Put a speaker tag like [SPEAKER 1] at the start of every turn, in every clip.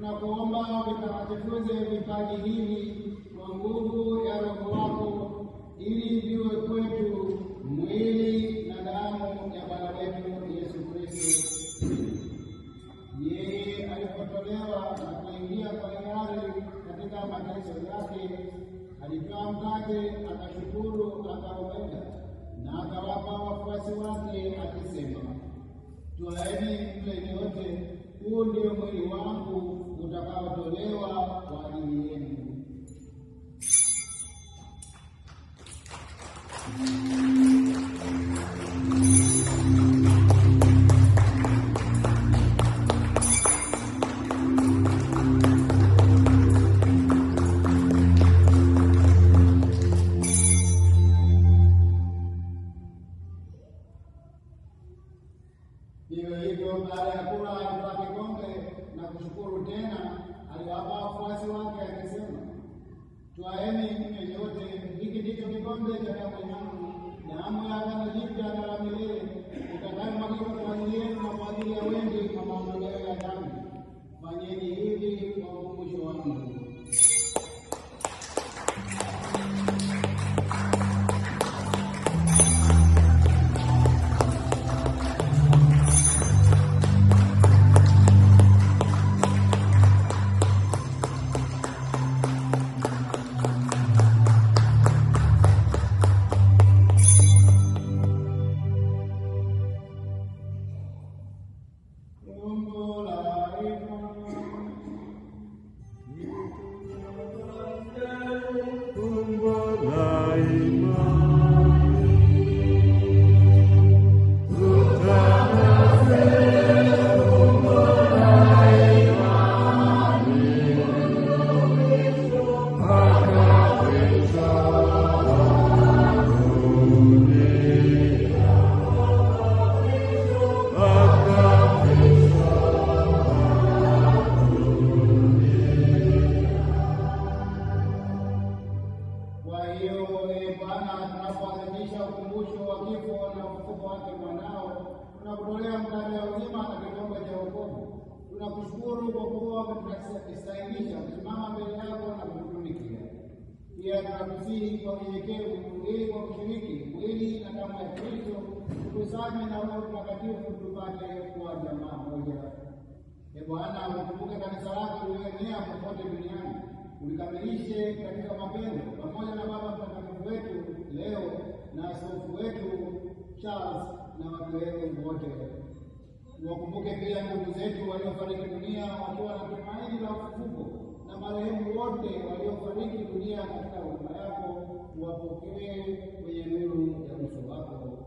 [SPEAKER 1] tunakuomba vitakatifuze vipaji hivi kwa nguvu ya Roho wako, ili viwe kwetu mwili na damu ya Bwana wetu Yesu Kristo. Yeye alipotolewa na kuingia kwa hiari katika mateso yake, alitoa mkate, akashukuru, akaumega na akawapa wafuasi wake akisema, "Twaeni mle nyote, huu ndio mwili wangu utakaotolewa kwa ajili yenu." Hivyo baada ya kula alitoa kikombe na kushukuru tena, aliwapa wafuasi wake akisema, "Twaeni mnywe nyote, hiki ndicho kikombe cha damu yangu, damu ya agano jipya na la milele, itakayomwagika kwa ajili yenu na kwa ajili ya wengi kwa maondoleo ya dhambi. Fanyeni hivi kwa ukumbusho wangu." Ukumbusho wa kifo na ufufuko wake mwanao, tunakutolea mkate wa uzima na kikombe cha wokovu. Tunakushukuru kwa kuwa umetustahilisha kusimama mbele yako na kukutumikia. Pia tunakusihi kwa unyenyekevu, ili kwa kushiriki mwili na damu ya Kristo tukusanye na Roho Mtakatifu tupate kuwa jamaa moja. Ee Bwana, ukumbuke kanisa lako lililoenea popote duniani, ulikamilishe katika mapendo, pamoja na Baba Mtakatifu wetu leo na askofu wetu Charles na watu wetu wote. Wakumbuke pia ndugu zetu waliofariki dunia wakiwa na tumaini la ufufuko, na marehemu wote waliofariki dunia katika huruma yako, tuwapokee kwenye nuru ya uso wako.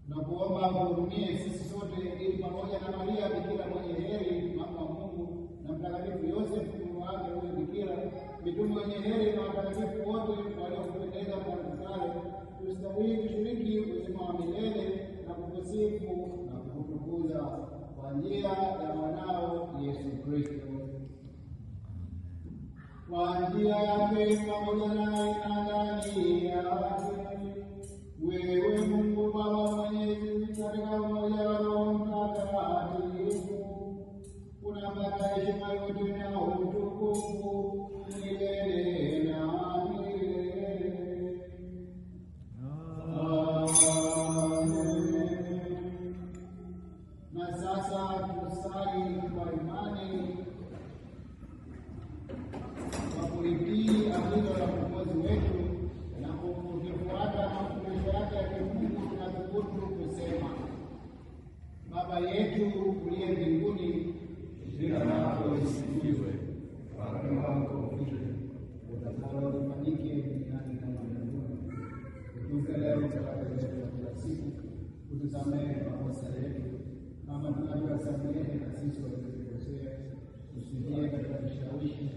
[SPEAKER 1] Tunakuomba kuhurumie sisi sote, ili pamoja na Maria Bikira mwenye heri, mama wa Mungu, na Mtakatifu Yosefu mume wake huyo Bikira, mitume wenye heri na watakatifu wote waliokupendeza kwa kusali, tustahili kushiriki uzima wa milele na kukusifu na kukutukuza kwa njia ya mwanao Yesu Kristo. Kwa njia yake pamoja naye na ndani yake, wewe Mungu Baba Mwenyezi, katika umoja wa Roho Mtakatifu, unapata heshima yote na utukufu milele na milele. Amen. Na sasa tusali kwa imani kwa kulitii agizo la Mwokozi wetu na kufuata mafundisho yake ya kimungu. Tunathubutu kusema: Baba yetu uliye mbinguni, jina lako lisifiwe, ufalme wako ufike, utakalo lifanyike duniani kama mbinguni. Utupe leo mkate wetu wa kila siku, utusamehe makosa yetu kama tunavyowasamehe na sisi waliotukosea, usiingie katika vishawishi,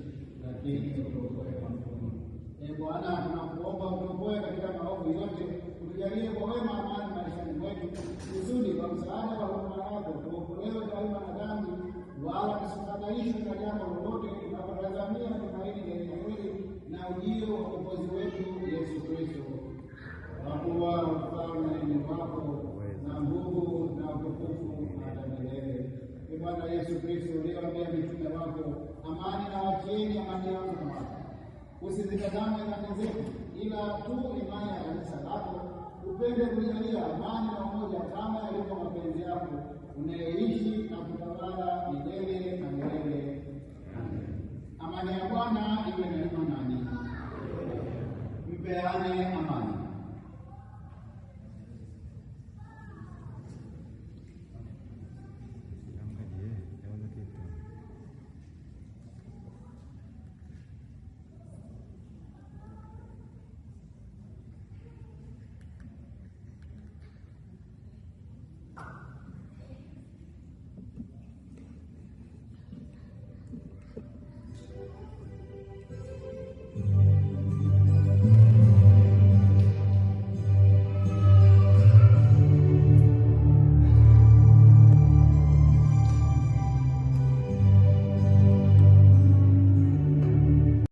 [SPEAKER 1] lakini utuokoe maovuni. Ee Bwana, tunakuomba utuokoe katika maovu yote, utujalie kwa wema amani maishani mwetu, kusudi kwa msaada wa huruma yako tuokolewe daima na dhambi, wala tusifadhaishwe na jambo lolote, tunapotazamia tumaini lenye heri na ujio wa Mwokozi wetu Yesu Kristo. Kwa kuwa ufalme ni wako na nguvu na utukufu hata milele. Ee Bwana Yesu Kristo, uliwaambia mitume wako, amani na wachieni, amani yangu na wako. Usizitazame dhambi zetu, ila tu imani ya kanisa lako. Upende kujalia amani na umoja kama yalivyo mapenzi yako, unayeishi na kutawala milele na milele. Amani ya Bwana iwe daima nanyi. Mpeane amani.